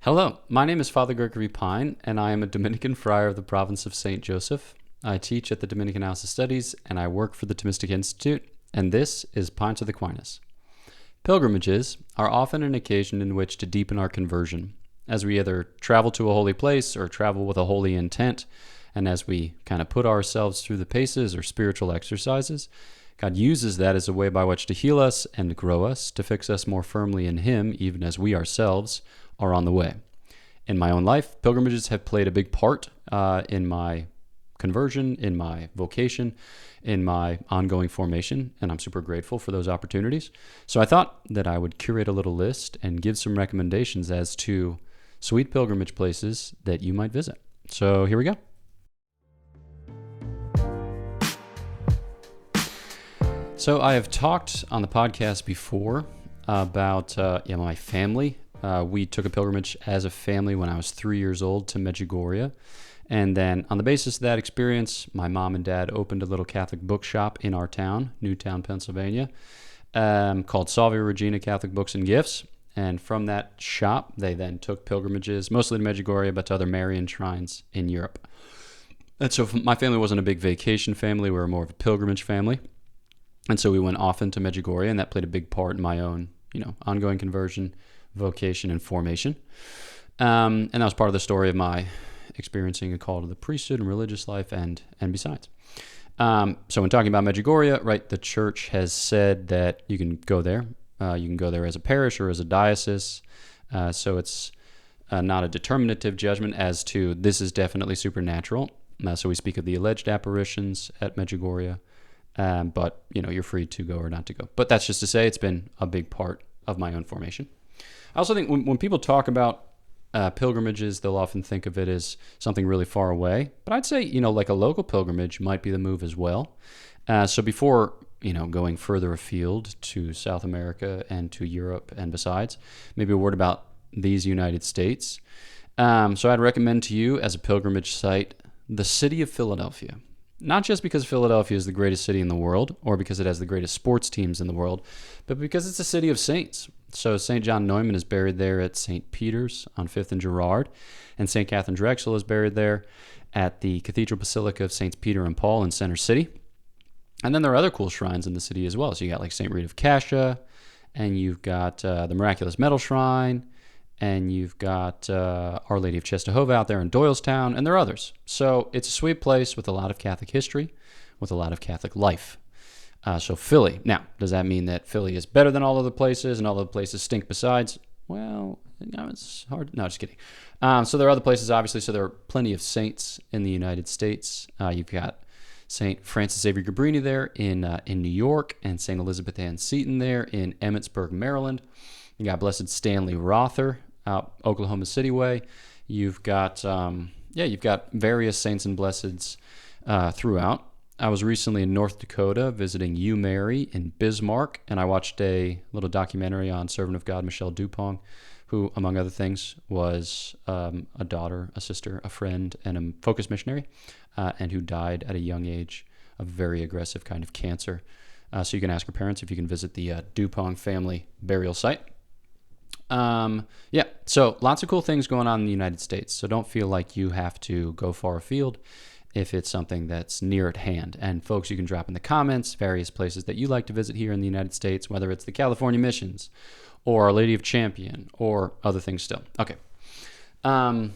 Hello, my name is Father Gregory Pine, and I am a Dominican friar of the province of St. Joseph. I teach at the Dominican House of Studies, and I work for the Thomistic Institute, and this is Ponce of Aquinas. Pilgrimages are often an occasion in which to deepen our conversion, as we either travel to a holy place or travel with a holy intent, and as we kind of put ourselves through the paces or spiritual exercises, God uses that as a way by which to heal us and grow us, to fix us more firmly in Him, even as we ourselves are on the way. In my own life, pilgrimages have played a big part in my conversion, in my vocation, in my ongoing formation, and I'm super grateful for those opportunities. So I thought that I would curate a little list and give some recommendations as to sweet pilgrimage places that you might visit. So here we go. So I have talked on the podcast before about my family. We took a pilgrimage as a family when I was 3 years old to Medjugorje. And then on the basis of that experience, my mom and dad opened a little Catholic bookshop in our town, Newtown, Pennsylvania, called Salve Regina Catholic Books and Gifts. And from that shop, they then took pilgrimages, mostly to Medjugorje, but to other Marian shrines in Europe. And so my family wasn't a big vacation family. We were more of a pilgrimage family. And so we went often to Medjugorje, and that played a big part in my own, ongoing conversion, vocation, and formation. And that was part of the story of my experiencing a call to the priesthood and religious life and besides. So when talking about Medjugorje, right, the church has said that you can go there. You can go there as a parish or as a diocese. So it's not a determinative judgment as to this is definitely supernatural. So we speak of the alleged apparitions at Medjugorje. But, you're free to go or not to go. But that's just to say it's been a big part of my own formation. I also think when people talk about pilgrimages, they'll often think of it as something really far away. But I'd say, like a local pilgrimage might be the move as well. So before, going further afield to South America and to Europe and besides, maybe a word about these United States. So I'd recommend to you as a pilgrimage site, the city of Philadelphia. Not just because Philadelphia is the greatest city in the world or because it has the greatest sports teams in the world, but because it's a city of saints. So St. John Neumann is buried there at St. Peter's on 5th and Girard, and St. Catherine Drexel is buried there at the Cathedral Basilica of Saints Peter and Paul in Center City. And then there are other cool shrines in the city as well. So you got like St. Rita of Cascia, and you've got the Miraculous Medal Shrine, and you've got Our Lady of Czestochowa out there in Doylestown, and there are others. So it's a sweet place with a lot of Catholic history, with a lot of Catholic life. So Philly. Now, does that mean that Philly is better than all other places and all other places stink besides? Well, it's hard. No, just kidding. So there are other places, obviously. So there are plenty of saints in the United States. You've got St. Francis Xavier Cabrini there in New York, and St. Elizabeth Ann Seton there in Emmitsburg, Maryland. You got Blessed Stanley Rother out Oklahoma City way. You've got you've got various saints and blesseds throughout. I was recently in North Dakota visiting You Mary in Bismarck, and I watched a little documentary on servant of God Michelle Dupont, who, among other things, was a daughter, a sister, a friend, and a focus missionary, and who died at a young age of very aggressive kind of cancer. So you can ask her parents if you can visit the Dupont family burial site. So lots of cool things going on in the United States. So don't feel like you have to go far afield if it's something that's near at hand. And folks, you can drop in the comments various places that you like to visit here in the United States, whether it's the California Missions or Our Lady of Champion or other things still. Okay. Beyond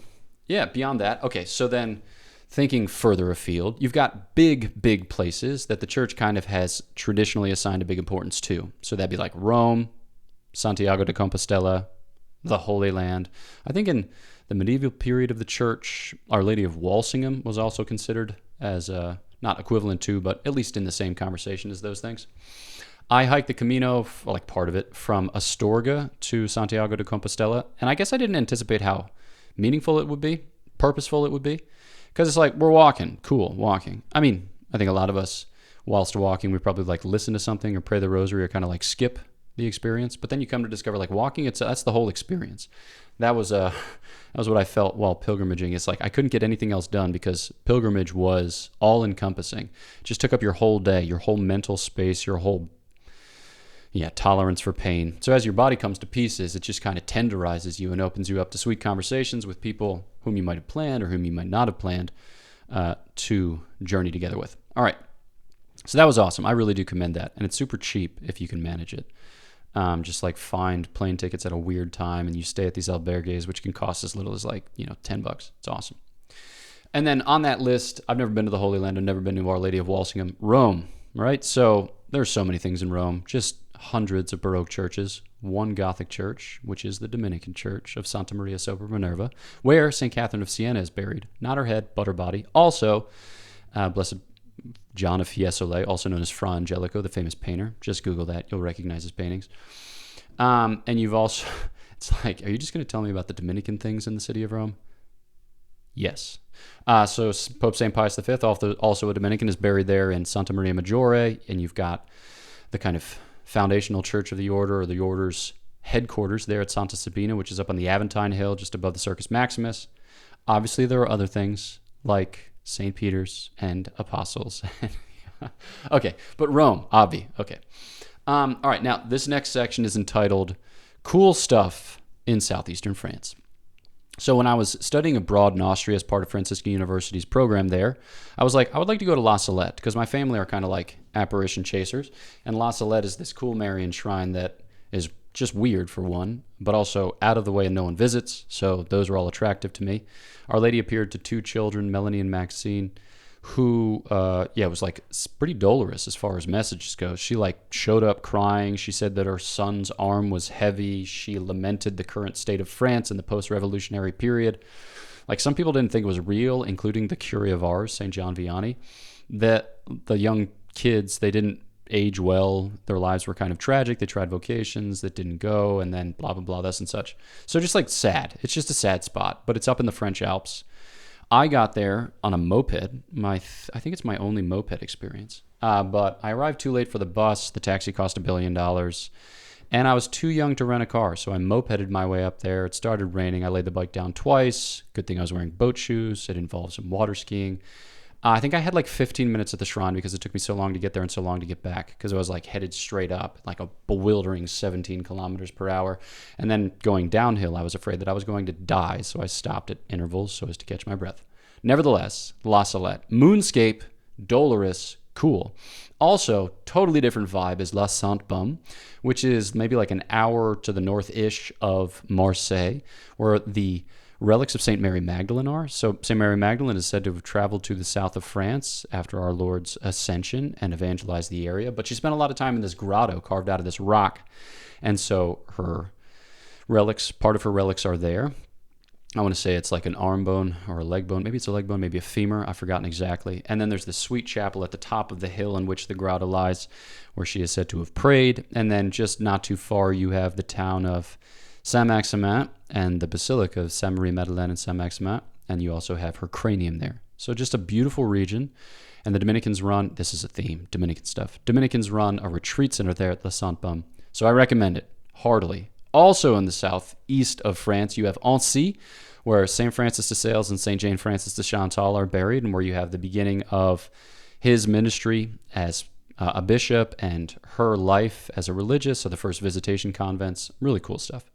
that. Okay. So then thinking further afield, you've got big places that the church kind of has traditionally assigned a big importance to. So that'd be like Rome, Santiago de Compostela, the Holy Land. I think in the medieval period of the church, Our Lady of Walsingham was also considered as not equivalent to, but at least in the same conversation as those things. I hiked the Camino, like part of it, from Astorga to Santiago de Compostela, and I guess I didn't anticipate how meaningful it would be, purposeful it would be, because it's like, we're walking, cool, walking. I mean, I think a lot of us, whilst walking, we probably like listen to something or pray the rosary or kind of like skip the experience, but then you come to discover like walking, that's the whole experience. That was what I felt while pilgrimaging. It's like I couldn't get anything else done because pilgrimage was all encompassing. It just took up your whole day, your whole mental space, your whole Yeah, tolerance for pain. So as your body comes to pieces, it just kind of tenderizes you and opens you up to sweet conversations with people whom you might have planned or whom you might not have planned to journey together with. All right. So that was awesome. I really do commend that. And it's super cheap if you can manage it. Just like find plane tickets at a weird time and you stay at these albergues, which can cost as little as like, $10. It's awesome. And then on that list, I've never been to the Holy Land. I've never been to Our Lady of Walsingham. Rome, right? So there's so many things in Rome. Just hundreds of Baroque churches. One Gothic church, which is the Dominican Church of Santa Maria sopra Minerva, where St. Catherine of Siena is buried. Not her head, but her body. Also, Blessed John of Fiesole, also known as Fra Angelico, the famous painter. Just Google that. You'll recognize his paintings. And you've also, it's like, are you just going to tell me about the Dominican things in the city of Rome? Yes. So Pope St. Pius V, also a Dominican, is buried there in Santa Maria Maggiore, and you've got the kind of foundational church of the order, or the order's headquarters there at Santa Sabina, which is up on the Aventine Hill, just above the Circus Maximus. Obviously, there are other things like St. Peter's and Apostles. Okay, but Rome, Avi. Okay. All right, now this next section is entitled Cool Stuff in Southeastern France. So when I was studying abroad in Austria as part of Franciscan University's program there, I was like, I would like to go to La Salette because my family are kind of like apparition chasers. And La Salette is this cool Marian shrine that is just weird for one, but also out of the way and no one visits. So those are all attractive to me. Our Lady appeared to two children, Melanie and Maxine, who, was like pretty dolorous as far as messages go. She like showed up crying. She said that her son's arm was heavy. She lamented the current state of France in the post-revolutionary period. Like some people didn't think it was real, including the Curé of Ars, St. John Vianney, that the young kids, they didn't age well. Their lives were kind of tragic. They tried vocations that didn't go, and then blah, blah, blah, this and such. So just like sad. It's just a sad spot, but it's up in the French Alps. I got there on a moped. I think it's my only moped experience. But I arrived too late for the bus. The taxi cost $1 billion. And I was too young to rent a car, so I mopeded my way up there. It started raining. I laid the bike down twice. Good thing I was wearing boat shoes. It involved some water skiing. I think I had like 15 minutes at the shrine because it took me so long to get there and so long to get back because I was like headed straight up, like a bewildering 17 kilometers per hour. And then going downhill, I was afraid that I was going to die, so I stopped at intervals so as to catch my breath. Nevertheless, La Salette, moonscape, dolorous, cool. Also, totally different vibe is La Sainte-Baume, which is maybe like an hour to the north-ish of Marseille, where the relics of St. Mary Magdalene are. So St. Mary Magdalene is said to have traveled to the south of France after our Lord's ascension and evangelized the area, but she spent a lot of time in this grotto carved out of this rock, and so her relics, part of her relics are there. I want to say it's like an arm bone or a leg bone. Maybe it's a leg bone, maybe a femur. I've forgotten exactly. And then there's this sweet chapel at the top of the hill in which the grotto lies, where she is said to have prayed. And then just not too far, you have the town of Saint-Maximin and the Basilica of Saint Marie Madeleine and Saint-Maximin. And you also have her cranium there. So just a beautiful region. And the Dominicans run, this is a theme, Dominican stuff. Dominicans run a retreat center there at La Sainte-Baume. So I recommend it heartily. Also in the southeast of France, you have Annecy, where St. Francis de Sales and St. Jane Francis de Chantal are buried, and where you have the beginning of his ministry as a bishop and her life as a religious, so the first visitation convents. Really cool stuff.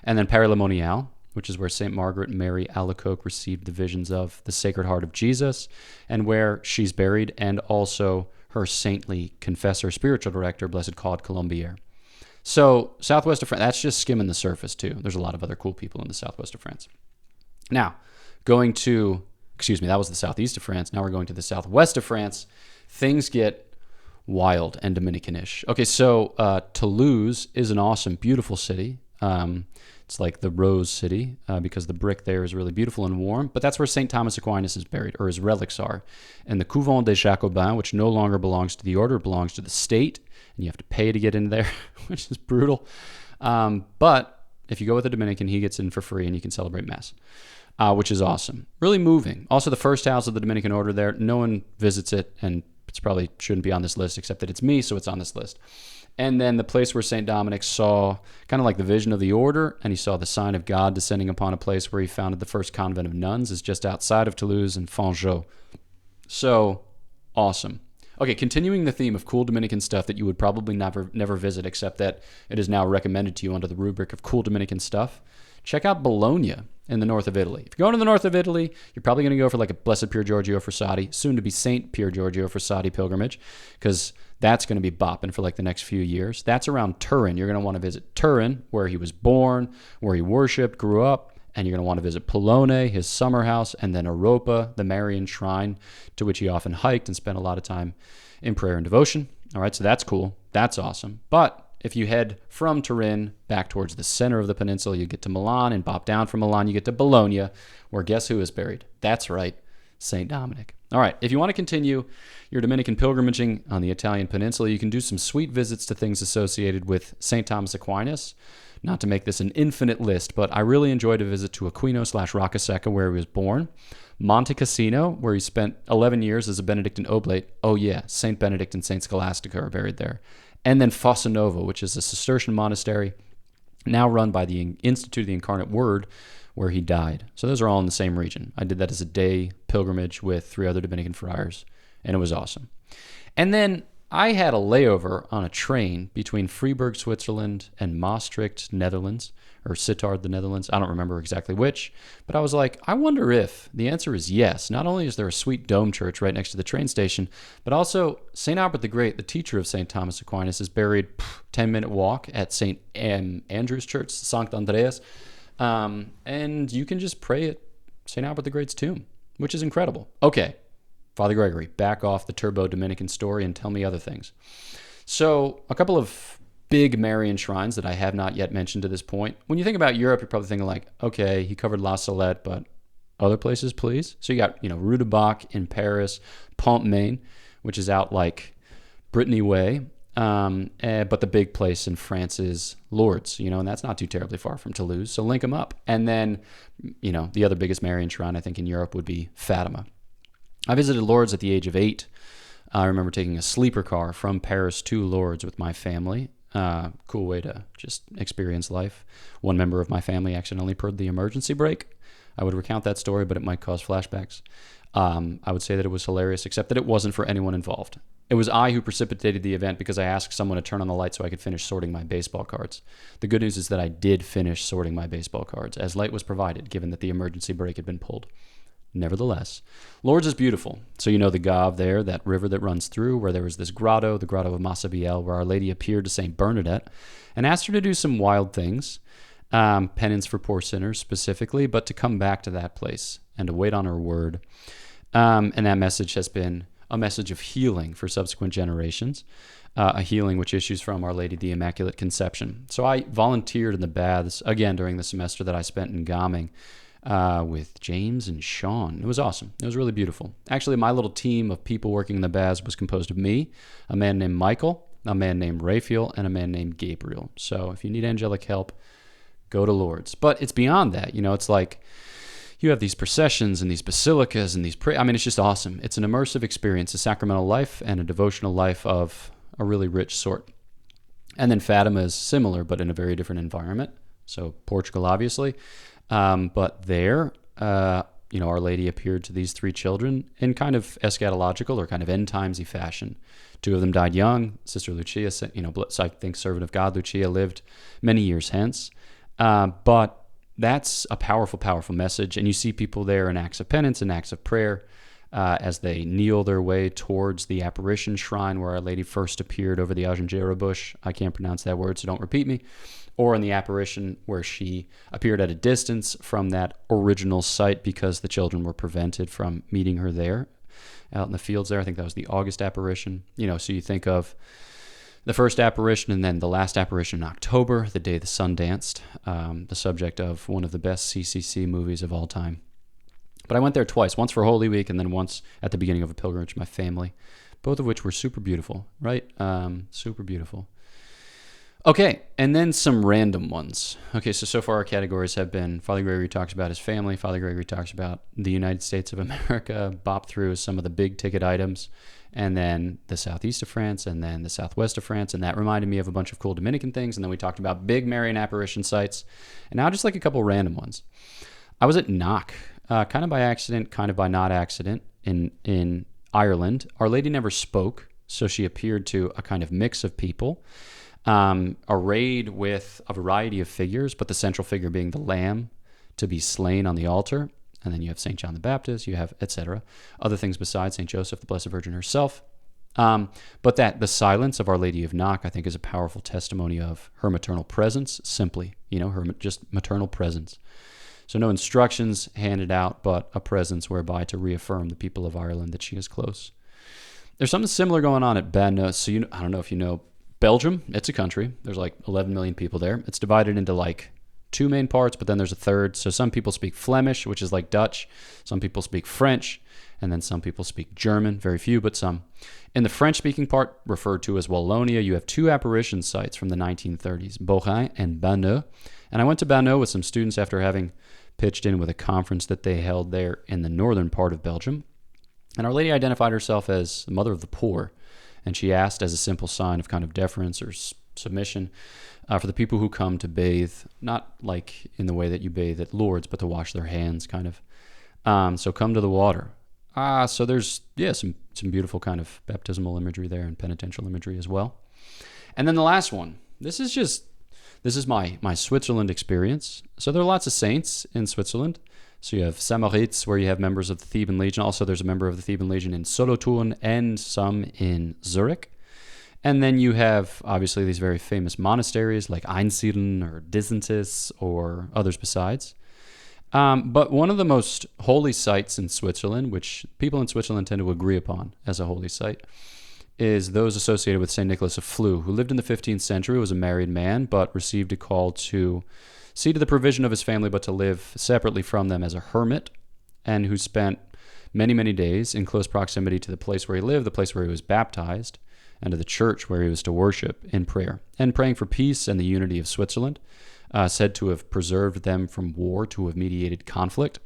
And then Paris-le-Monial, which is where St. Margaret Mary Alacoque received the visions of the Sacred Heart of Jesus, and where she's buried, and also her saintly confessor, spiritual director, Blessed Claude Colombier. So southwest of France, that's just skimming the surface too. There's a lot of other cool people in the southwest of France. Now, that was the southeast of France. Now we're going to the southwest of France. Things get wild and Dominican-ish. Okay, so Toulouse is an awesome, beautiful city. It's like the Rose City because the brick there is really beautiful and warm. But that's where St. Thomas Aquinas is buried, or his relics are. And the Couvent des Jacobins, which no longer belongs to the order, it belongs to the state. And you have to pay to get in there, which is brutal. But if you go with a Dominican, he gets in for free and you can celebrate Mass, which is awesome. Really moving. Also, the first house of the Dominican order there, no one visits it, and it's probably shouldn't be on this list except that it's me, so it's on this list. And then the place where St. Dominic saw kind of like the vision of the order, and he saw the sign of God descending upon a place where he founded the first convent of nuns, is just outside of Toulouse in Fanjeaux. So, awesome. Okay, continuing the theme of cool Dominican stuff that you would probably never visit, except that it is now recommended to you under the rubric of cool Dominican stuff. Check out Bologna in the north of Italy. If you're going to the north of Italy, you're probably going to go for like a Blessed Pier Giorgio Frassati, soon to be Saint Pier Giorgio Frassati pilgrimage, because that's going to be bopping for like the next few years. That's around Turin. You're going to want to visit Turin, where he was born, where he worshipped, grew up, and you're going to want to visit Polone, his summer house, and then Europa, the Marian shrine, to which he often hiked and spent a lot of time in prayer and devotion. All right, so that's cool. That's awesome. But if you head from Turin back towards the center of the peninsula, you get to Milan, and bop down from Milan, you get to Bologna, where guess who is buried? That's right, St. Dominic. All right, if you want to continue your Dominican pilgrimaging on the Italian peninsula, you can do some sweet visits to things associated with St. Thomas Aquinas. Not to make this an infinite list, but I really enjoyed a visit to Aquino/Roccaseca, where he was born. Monte Cassino, where he spent 11 years as a Benedictine oblate. Oh yeah, St. Benedict and St. Scholastica are buried there. And then Fossa Nova, which is a Cistercian monastery now run by the Institute of the Incarnate Word, where he died. So those are all in the same region. I did that as a day pilgrimage with 3 other Dominican friars, and it was awesome. And then I had a layover on a train between Freiburg, Switzerland, and Maastricht, Netherlands, or Sittard, the Netherlands. I don't remember exactly which, but I was like, I wonder if the answer is yes. Not only is there a sweet dome church right next to the train station, but also St. Albert the Great, the teacher of St. Thomas Aquinas, is buried 10-minute walk at St. Andrew's Church, Sankt Andreas, and you can just pray at St. Albert the Great's tomb, which is incredible. Okay. Father Gregory, back off the Turbo Dominican story and tell me other things. So, a couple of big Marian shrines that I have not yet mentioned to this point. When you think about Europe, you're probably thinking like, okay, he covered La Salette, but other places, please? So you got, Rue de Bac in Paris, Pont Main, which is out like Brittany Way, but the big place in France is Lourdes, and that's not too terribly far from Toulouse, so link them up. And then, the other biggest Marian shrine, I think, in Europe would be Fatima. I visited Lourdes at the age of 8. I remember taking a sleeper car from Paris to Lourdes with my family. Cool way to just experience life. One member of my family accidentally pulled the emergency brake. I would recount that story, but it might cause flashbacks. I would say that it was hilarious, except that it wasn't for anyone involved. It was I who precipitated the event because I asked someone to turn on the light so I could finish sorting my baseball cards. The good news is that I did finish sorting my baseball cards, as light was provided, given that the emergency brake had been pulled. Nevertheless, Lourdes is beautiful. So the Gave there, that river that runs through, where there was this grotto, the grotto of Massabielle, where Our Lady appeared to St. Bernadette and asked her to do some wild things, penance for poor sinners specifically, but to come back to that place and to wait on her word. And that message has been a message of healing for subsequent generations, a healing which issues from Our Lady the Immaculate Conception. So I volunteered in the baths, again, during the semester that I spent in Gaming, with James and Sean. It was awesome. It was really beautiful. Actually, my little team of people working in the baths was composed of me, a man named Michael, a man named Raphael, and a man named Gabriel. So if you need angelic help, go to Lourdes. But it's beyond that. It's like you have these processions and these basilicas and it's just awesome. It's an immersive experience, a sacramental life and a devotional life of a really rich sort. And then Fatima is similar, but in a very different environment. So Portugal, obviously. But there, Our Lady appeared to these 3 children in kind of eschatological or kind of end-timesy fashion. 2 of them died young. Sister Lucia, I think servant of God, Lucia, lived many years hence. But that's a powerful, powerful message. And you see people there in acts of penance and acts of prayer as they kneel their way towards the apparition shrine where Our Lady first appeared over the Ajanjera bush. I can't pronounce that word, so don't repeat me. Or in the apparition where she appeared at a distance from that original site because the children were prevented from meeting her there out in the fields there. I think that was the August apparition. So you think of the first apparition and then the last apparition in October, the day the sun danced, the subject of one of the best CCC movies of all time. But I went there twice, once for Holy Week and then once at the beginning of a pilgrimage with my family, both of which were super beautiful, right? Super beautiful. Okay, and then some random ones. Okay, so far our categories have been Father Gregory talks about his family, Father Gregory talks about the United States of America, bop through some of the big ticket items, and then the southeast of France, and then the southwest of France, and that reminded me of a bunch of cool Dominican things, and then we talked about big Marian apparition sites, and now just like a couple random ones. I was at Knock, kind of by accident, kind of by not accident, in Ireland. Our Lady never spoke So she appeared to a kind of mix of people, arrayed with a variety of figures, but the central figure being the lamb to be slain on the altar. And then you have St. John the Baptist, you have etc. Other things besides St. Joseph, the Blessed Virgin herself. But that the silence of Our Lady of Knock, I think, is a powerful testimony of her maternal presence, simply, her just maternal presence. So no instructions handed out, but a presence whereby to reaffirm the people of Ireland that she is close. There's something similar going on at Banna. So I don't know if you know Belgium. It's a country. There's like 11 million people there. It's divided into like two main parts, but then there's a third. So some people speak Flemish, which is like Dutch. Some people speak French, and then some people speak German. Very few, but some. In the French-speaking part, referred to as Wallonia, you have two apparition sites from the 1930s, Borin and Banna. And I went to Banna with some students after having pitched in with a conference that they held there in the northern part of Belgium. And Our Lady identified herself as the mother of the poor. And she asked, as a simple sign of kind of deference or submission, for the people who come to bathe, not like in the way that you bathe at Lourdes, but to wash their hands, kind of. So come to the water. So there's, some beautiful kind of baptismal imagery there and penitential imagery as well. And then the last one. This is my Switzerland experience. So there are lots of saints in Switzerland. So you have St. Moritz, where you have members of the Theban Legion. Also, there's a member of the Theban Legion in Solothurn and some in Zurich. And then you have, obviously, these very famous monasteries like Einsiedeln or Disentis or others besides. But one of the most holy sites in Switzerland, which people in Switzerland tend to agree upon as a holy site, is those associated with St. Nicholas of Flue, who lived in the 15th century, was a married man, but received a call to see to the provision of his family, but to live separately from them as a hermit, and who spent many, many days in close proximity to the place where he lived, the place where he was baptized, and to the church where he was to worship in prayer, and praying for peace and the unity of Switzerland, said to have preserved them from war, to have mediated conflict.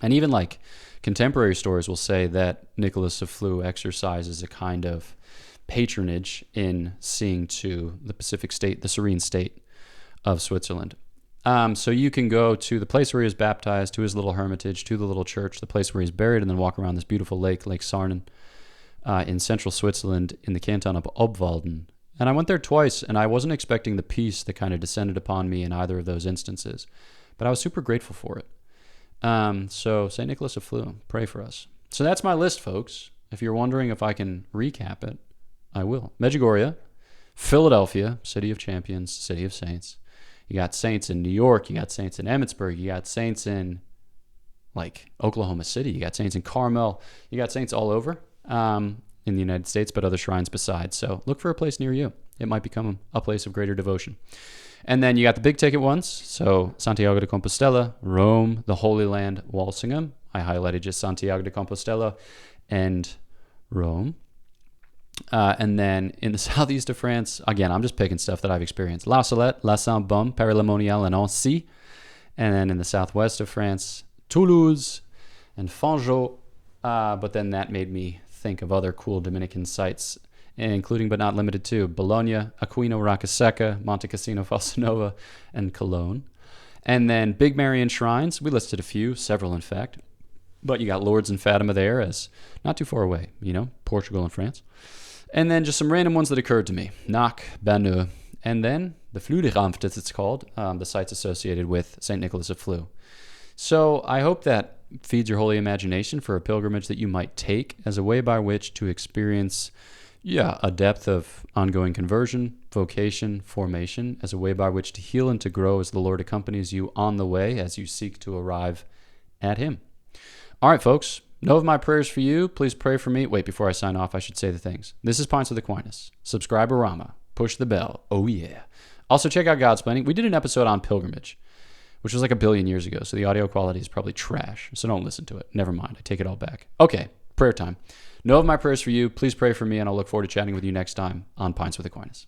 And even like contemporary stories will say that Nicholas of Flue exercises a kind of patronage in seeing to the Pacific state, the serene state of Switzerland. So you can go to the place where he was baptized, to his little hermitage, to the little church, the place where he's buried, and then walk around this beautiful lake, Lake Sarnen, in central Switzerland in the canton of Obwalden. And I went there twice, and I wasn't expecting the peace that kind of descended upon me in either of those instances. But I was super grateful for it. So St. Nicholas of Flue, pray for us. So that's my list, folks. If you're wondering if I can recap it, I will. Medjugorje, Philadelphia, City of Champions, City of Saints. You got saints in New York. You got saints in Emmitsburg. You got saints in, like, Oklahoma City. You got saints in Carmel. You got saints all over in the United States, but other shrines besides. So look for a place near you. It might become a place of greater devotion. And then you got the big ticket ones. So Santiago de Compostela, Rome, the Holy Land, Walsingham. I highlighted just Santiago de Compostela and Rome. And then in the southeast of France, again, I'm just picking stuff that I've experienced. La Salette, La Sainte-Baume, Paris-le-Monial, and Nancy. And then in the southwest of France, Toulouse and Fanjeaux. But then that made me think of other cool Dominican sites, including but not limited to Bologna, Aquino, Roccaseca, Monte Cassino, Falsanova, and Cologne. And then big Marian shrines. We listed a few, several in fact. But you got Lourdes and Fatima there as not too far away, Portugal and France. And then just some random ones that occurred to me. Knock, Bannu, and then the Vloederambt, as it's called, the sites associated with St. Nicholas of Flue. So I hope that feeds your holy imagination for a pilgrimage that you might take as a way by which to experience, a depth of ongoing conversion, vocation, formation, as a way by which to heal and to grow as the Lord accompanies you on the way as you seek to arrive at Him. All right, folks. Know of my prayers for you. Please pray for me. Wait, before I sign off, I should say the things. This is Pints with Aquinas. Subscribe or Rama. Push the bell. Oh, yeah. Also, check out God's Planning. We did an episode on pilgrimage, which was like 1 billion years ago, so the audio quality is probably trash, so don't listen to it. Never mind. I take it all back. Okay, prayer time. Know of my prayers for you. Please pray for me, and I'll look forward to chatting with you next time on Pints with Aquinas.